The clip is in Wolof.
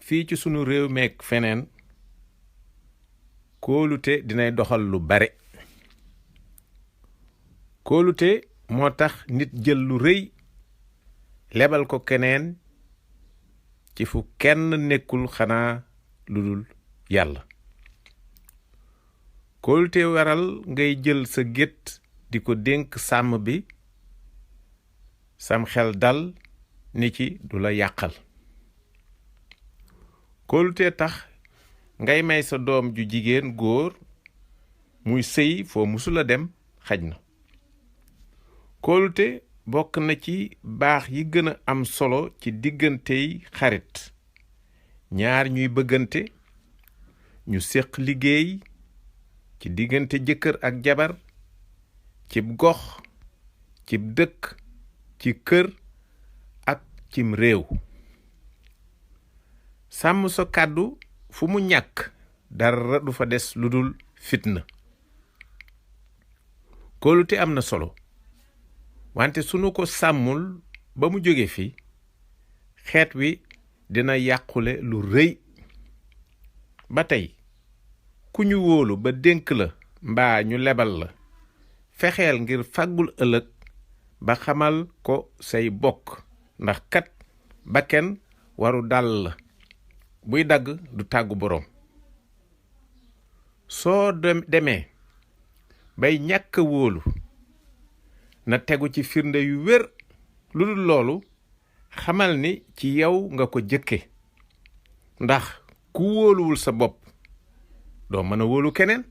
fii ci sunu réew meek feneen kóolute dinay doxal lu bare. kóolute moo tax nit jël lu rëy lebal ko keneen ci fu kenn nekkul xanaa lu dul yàlla. kóolute waral ngay jël sa gétt di ko dénk sàmm bi, sam xel dal ni ci du la yàqal. kóolute tax ngay may sa doom ju jigéen góor muy sëy foo musula dem xaj na. kóolute bokk na ci baax yi gën a am solo ci diggantey xarit, ñaar ñuy bëggante, ñu séq liggéey, ci diggante jëkkër ak jabar, cib gox, cib dëkk, ci kër ak cim réew. sàmm sa kàddu fu mu ñàkk dara du fa des lu dul fitna. kóolute am na solo, wante sunu ko sàmmul ba mu jóge fi, xeet wi dina yàqule lu rëy. ba tey ku ñu wóolu ba dénk la mbaa ñu lebal la, fexeel ngir fàggul ëllëg ba xamal ko say bokk, ndax kat bakken waru dal la, buy dagg du tàggu boroom. soo demee bay ñàkk a wóolu, na tegu ci firnde yu wér. lu dul loolu xamal ni ci yow nga ko jëkke, ndax ku wóoluwul sa bopp doo mën a wóolu keneen.